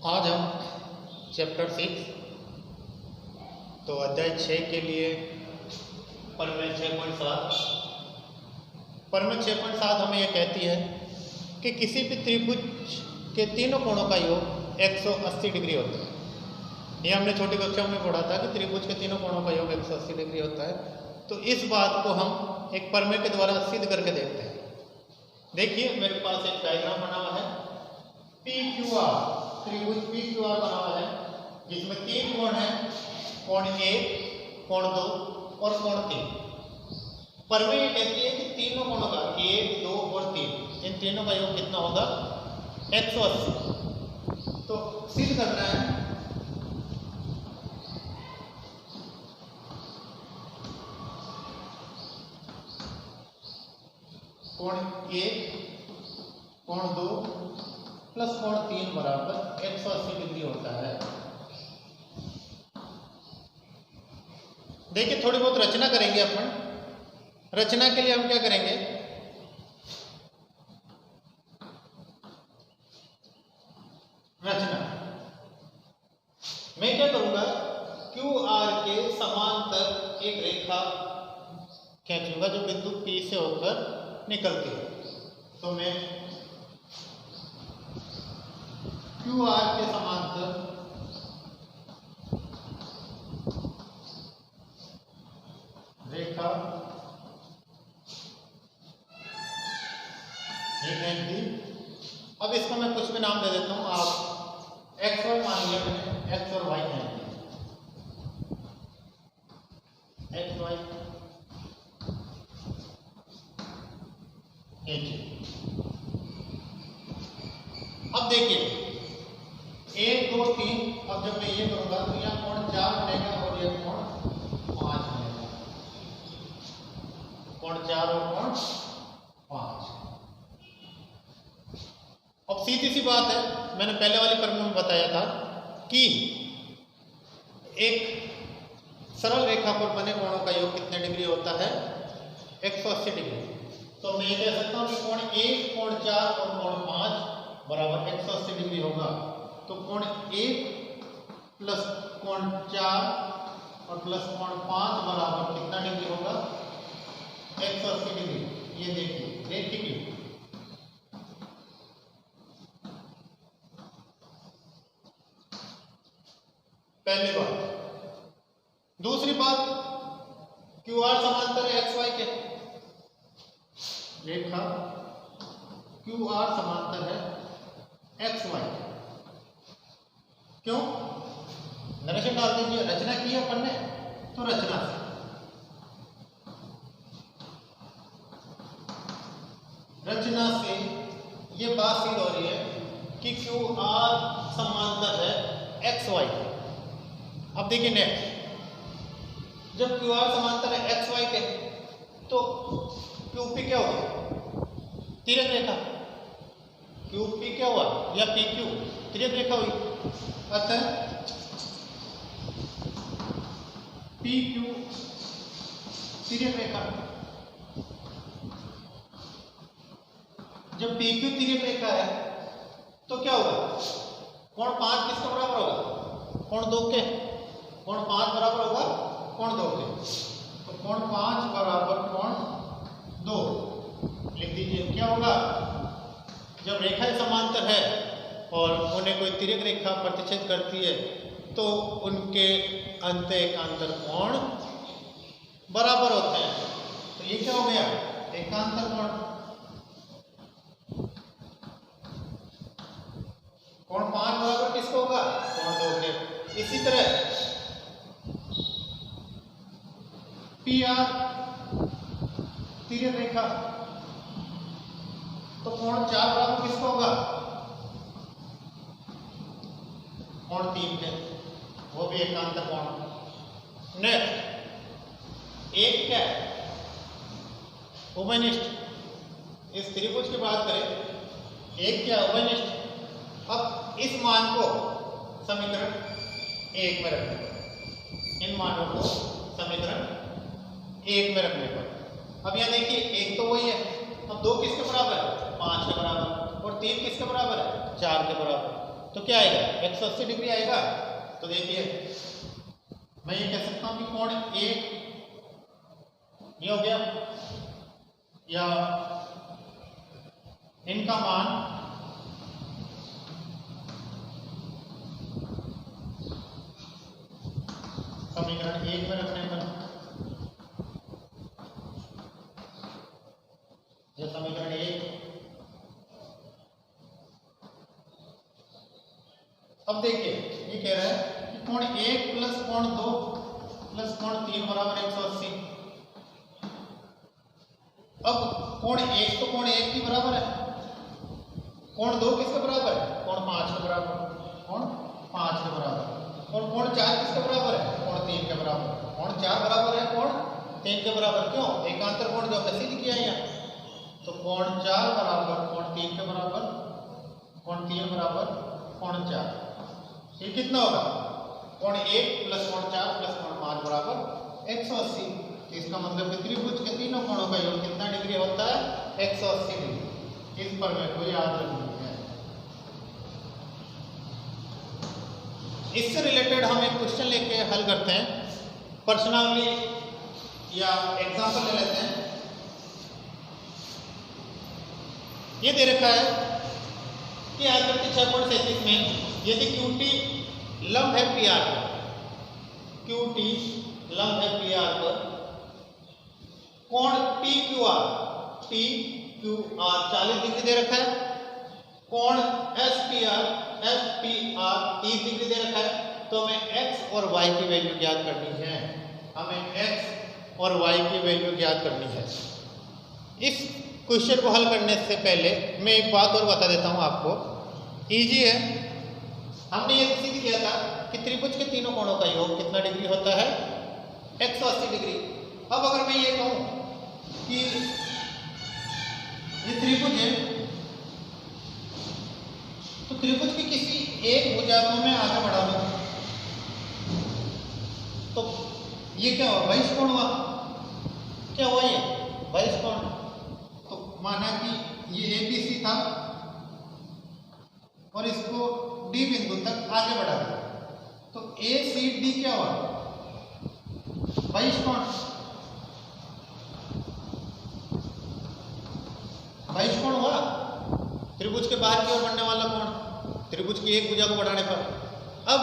आज हम चैप्टर 6 तो अध्याय 6 के लिए प्रमेय 6.7 हमें यह कहती है कि किसी भी त्रिभुज के तीनों कोणों का योग 180 डिग्री होता है। ये हमने छोटी कक्षा में पढ़ा था कि त्रिभुज के तीनों कोणों का योग 180 डिग्री होता है। तो इस बात को हम एक प्रमेय के द्वारा सिद्ध करके देखते हैं। देखिए मेरे पास एक डायग्राम बना हुआ है PQR, त्रिभुज PQR बना हुआ है जिसमें तीन कोण हैं, कोण 1, कोण 2 और कोण 3। प्रमेय कहती है कि तीनों कोणों का 1, 2 और 3 इन तीनों का योग कितना होगा 180। तो सिद्ध करना है कोण 1 कोण 2 प्लस कोण 3 बराबर 180 डिग्री होता है। देखिए थोड़ी बहुत रचना करेंगे अपन। रचना के लिए हम क्या करेंगे, रचना मैं क्या करूंगा QR के समांतर एक रेखा खींचूंगा जो बिंदु P से होकर निकलती है। तो मैं QR के समांतर रेखा एक खींच दी। अब इसको मैं कुछ भी नाम दे देता हूं। आप x y मान लिया मैंने, x और y खींच दिया, x y अब देखिए 1 2 3। अब जब मैं ये करूंगा तो यहाँ कोण 4 बनेगा और ये कोण 5 बनेगा, कोण 4 और कोण 5। अब सीधी सी बात है, मैंने पहले वाली प्रमेय में बताया था कि एक सरल रेखा पर बने कोणों का योग कितने डिग्री होता है 180 डिग्री। तो मैं ये कह सकता हूं कि कोण 1 कोण 4 और कोण 5 बराबर 180 डिग्री होगा। तो कोण 1 प्लस कोण 4 और प्लस कोण 5 बराबर कितना डिग्री होगा 180 डिग्री। ये देखिए देखिए पहली बात। दूसरी बात QR समांतर है XY के, रेखा QR समांतर है XY। क्यों? नरेशन डाल दीजिए। रचना की है अपन ने, तो रचना से ये बात सिद्ध हो रही है कि QR समांतर है XY। अब देखिए नेक्स्ट, जब QR समांतर है XY के तो QP क्या होगा तिर्यक रेखा। QP क्या हुआ या PQ तिर्यक रेखा हुई। अतः PQ तिर्यक रेखा। जब PQ तिर्यक रेखा है तो क्या होगा कोण 5 किसके बराबर होगा कोण 2 के। कोण 5 बराबर होगा कोण 2 के। तो कोण 5 बराबर कोण 2 लिख दीजिए। क्या होगा जब रेखाएं समांतर है और उन्हें कोई तिर्यक रेखा प्रतिच्छेद करती है तो उनके अंत एकांतर कोण बराबर होते हैं। तो ये क्या हो गया एकांतर कोण। कोण 5 बराबर किसको होगा कोण 2 के। इसी तरह PR तिर्यक रेखा तो कोण 4 बराबर किसको होगा कोण 3 के, वो भी एकांतर कोण। नेक्स्ट एक क्या है उभयनिष्ठ। इस त्रिभुज की बात करें एक क्या उभयनिष्ठ। अब इस मान को समीकरण 1 में रखने पर, इन मानों को समीकरण 1 में रखने पर, अब यहां देखिए 1 तो वही है। अब 2 किसके बराबर है 5 के बराबर और 3 किसके बराबर है 4 के बराबर। तो क्या आएगा 180 डिग्री आएगा। तो देखिए मैं ये कह सकता हूं कि कोण एक ये हो गया, या इनका मान समीकरण 1 में रखने पर, यह समीकरण 1। अब देखिए ये कह रहा है कि कोण 1 प्लस कोण 2 प्लस कोण 3 बराबर 180। अब कोण 1 तो कोण 1 के बराबर है, कोण 2 किसके बराबर है, कोण 5 के बराबर, कोण 5 के बराबर, और कोण 4 किसके बराबर है, कोण 3 के बराबर। कोण 4 बराबर है कोण 3 के बराबर, क्यों, एकांतर कोण जो हमने सिद्ध किया है यहाँ। तो कोण 4 बराबर कोण 3 के बराबर, कोण 3 बराबर कोण 4। ये कितना होगा, कोण 1 प्लस कोण 4 प्लस कोण 5 बराबर 180। इसका मतलब कि त्रिभुज के तीनों कोणों का योग कितना डिग्री होता है, 180 डिग्री। इस पर मेरे को याद रखना है। इससे रिलेटेड हम एक क्वेश्चन लेके हल करते हैं, पर्सनली या एग्जांपल ले लेते हैं। ये दे रखा है कि आकृति 6.37 में यदि QT लंब है PR पर, QT लंब है PR पर, कोण PQR 40 डिग्री दे रखा है, कोण SPR 30 डिग्री दे रखा है। तो हमें x और y की वैल्यू ज्ञात करनी है, हमें x और y की वैल्यू ज्ञात करनी है। इस क्वेश्चन को हल करने से पहले मैं एक बात और बता देता हूं आपको, इजी है। हमने ये सिद्ध किया था कि त्रिभुज के तीनों कोणों का योग कितना डिग्री होता है, 180 डिग्री। अब अगर मैं ये कहूं कि ये त्रिभुज है, तो त्रिभुज की किसी एक भुजा को मैं आगे बढ़ा दूं तो ये क्या हुआ, बहिष्कोण हुआ। क्या हुआ, ये बहिष्कोण। तो माना कि ये ABC था और इसको D बिंदु तक आगे बढ़ा दिया, तो ACD क्या हुआ, बहिष्कोण। बहिष्कोण हुआ, त्रिभुज के बाहर की ओर बढ़ने वाला कोण, त्रिभुज की एक भुजा को बढ़ाने पर। अब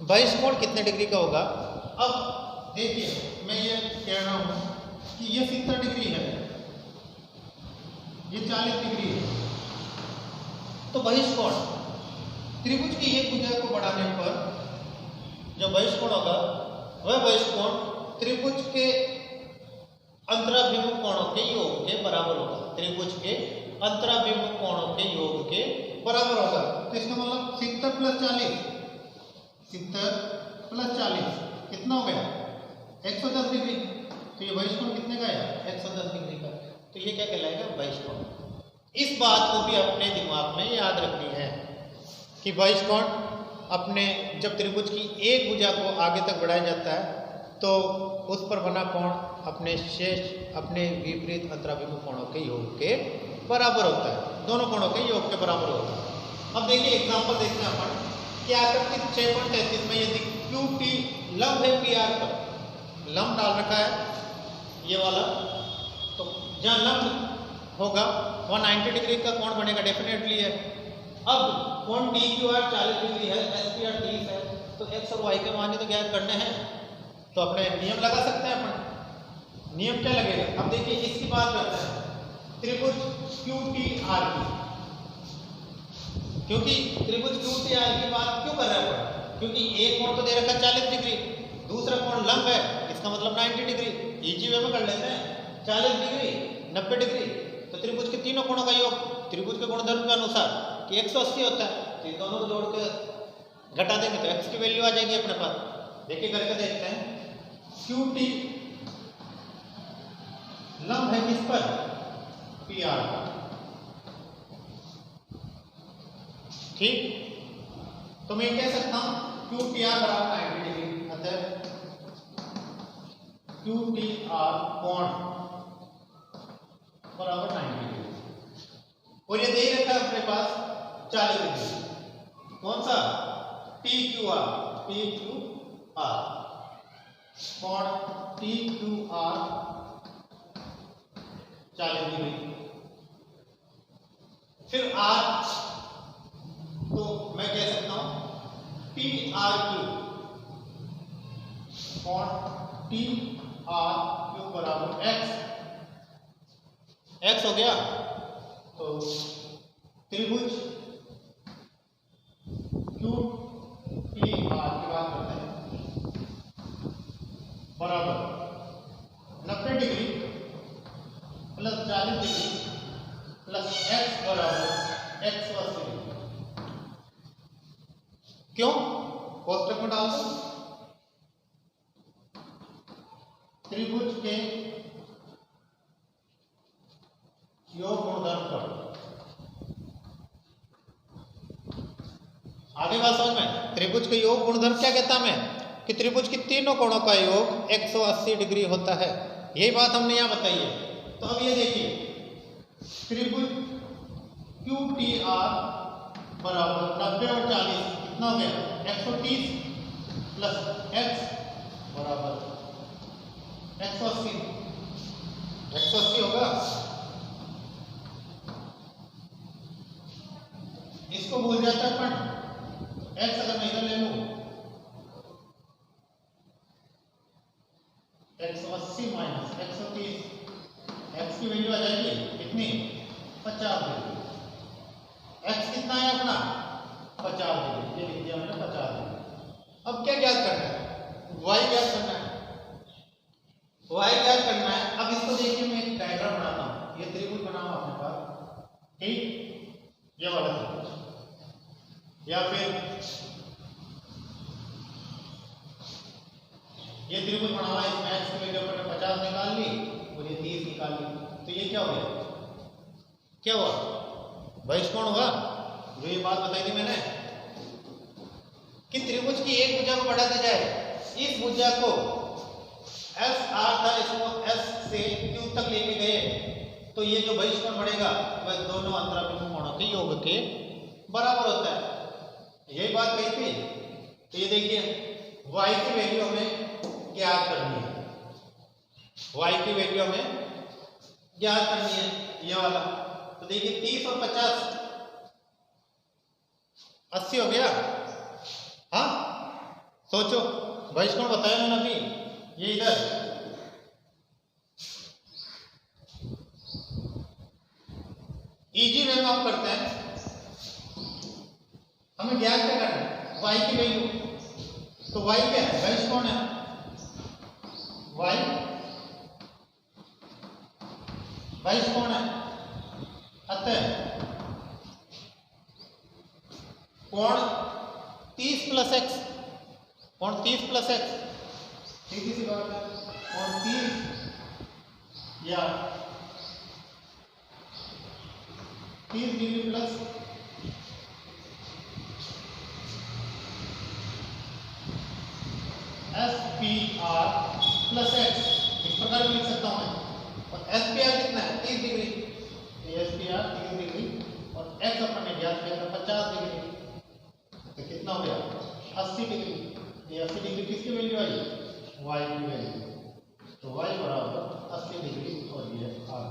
बहिष्कोण कितने डिग्री का होगा। अब देखिए मैं ये कह रहा हूं कि ये 70 डिग्री है, ये 40 डिग्री है। तो बहिष्कोण त्रिभुज की एक भुजा को बढ़ाने पर जो बहिष्कोण होगा वह बहिष्कोण त्रिभुज के अंतराभिमुख कोणों के योग के बराबर होगा, त्रिभुज के अंतराभिमुख कोणों के योग के बराबर होगा। तो इसका मतलब 70 प्लस 40, 70 प्लस 40 कितना हो गया, 110 डिग्री। तो ये बहिष्कोण कितने का है, 110 डिग्री का। तो ये क्या कहलाएगा, बहिष्कोण। इस बात को भी अपने दिमाग में याद रखनी है कि बहिष्कोण अपने जब त्रिभुज की एक भुजा को आगे तक बढ़ाया जाता है तो उस पर बना कोण अपने विपरीत अंतराभिमुख कोणों के योग के बराबर होता है, दोनों कोणों के योग के बराबर होता है। अब देखिए एग्जांपल देखते हैं अपन कि आकृति 6.33 में यदि QT लंब है PR पर, लंब डाल रखा है ये वाला, तो जहाँ लंब होगा वहाँ 90 डिग्री का कोण बनेगा, डेफिनेटली है। अब कोण DQR 40 डिग्री है, SPR 30 है, तो x और y के मान तो ज्ञात करने हैं। तो अपने नियम लगा सकते हैं अपन। नियम क्या लगेगा, अब देखिए इसकी बात करते हैं त्रिभुज QTR की, क्योंकि त्रिभुज QTR की बात क्यों कर रहे हैं, क्योंकि एक कोण तो दे रखा 40 डिग्री, दूसरा कोण लंब है, इसका मतलब 90 डिग्री। इजी वे में कर लेते हैं, 40 डिग्री 90 डिग्री। तो त्रिभुज के तीनों कोणों का योग त्रिभुज के गुणधर्म के अनुसार कि 180 होता है, तो इन दोनों को जोड़ के घटा देंगे तो x की वैल्यू आ जाएगी अपने पास। देखिए करके देखते हैं, QT लंब है किस पर, PR पर, ठीक। तो मैं कह सकता हूं QTR बराबर 90 डिग्री, अतः QTR कोण बराबर 90 डिग्री। और ये दे रखा है अपने पास 40 डिग्री, कौन सा पी क्यू आर कोण पी क्यू आर 40 डिग्री। फिर आर तो मैं कह सकता हूं पी आर क्यू कोण पी आर क्यू बराबर एक्स हो गया। तो त्रिभुज क्यू पी आर की बात करते हैं बराबर 90 degree plus 40 degree plus x बराबर 180 डिग्री। क्यों? कोष्टक में डाल दो त्रिभुज के योग गुणधर्म पर। आगे बात समझ में। त्रिभुज के योग गुणधर्म क्या कहता है हमें कि त्रिभुज की तीनों कोणों का योग 180 डिग्री होता है। यही बात हमने यहां बताई है। तो अब ये देखिए त्रिभुज क्यू टी आर बराबर 90 और 40 कितना हो गया 130 प्लस एक्स बराबर 180 होगा। इसको भूल जाता है अपन एक्स अगर मैं इधर ले लूं 180 माइनस 130 एक्स की वैल्यू आ जाएगी कितनी 50 डिग्री। एक्स कितना है अपना 50 डिग्री, ये लिख दिया हमने 50 डिग्री। अब क्या ज्ञात करना है वाई ज्ञात करना है। वाई ज्ञात करना है। अब इसको देखिए मैं एक डायग्राम बनाता हूं। ये त्रिभुज बना हुआ अपने पास ठीक, ये वाला त्रिभुज या फिर ये त्रिभुज बना हुआ है। इसमें एक्स की वैल्यू अपन ने 50 निकाल ली और ये 30 निकाल ली। तो ये क्या हो गया क्या हुआ बहिष्कोण हुआ। जो ये बात बताई थी मैंने कि त्रिभुज की एक भुजा को बढ़ाते जाए, इस भुजा को एस आर था इसको एस से क्यू तक लेके गए तो ये जो बहिष्कोण बढ़ेगा वह दोनों अंतराभिमुख कोणों के योग के बराबर होता है। यही बात कही थी। तो ये देखिए y की वैल्यू हमें ज्ञात करनी है। y की वैल्यू हमें ज्ञात करनी है ये वाला। तो देखिए 30 और 50 80 हो गया। हाँ सोचो बहिष्कोण बताया मैंने अभी ये इधर इजी वे में हम करते हैं। हमें ज्ञात क्या करना है y की वैल्यू। तो y क्या है बहिष्कोण है। y बहिष्कोण है। अतः कोण 30 प्लस एक्स कोण 30 प्लस एक्स सीधी सी बात है कोण 30 या 30 degree plus S P R plus x इस प्रकार भी लिख सकता हूं मैं। और एस पी आर कितना है 30 degree. S P R 30 degree और एक्स अपन ने ज्ञात किया था 50 डिग्री। तो कितना हो गया 80 डिग्री। ये 80 डिग्री किसकी वैल्यू आई y की वैल्यू। तो y बराबर 80 डिग्री और ये आर।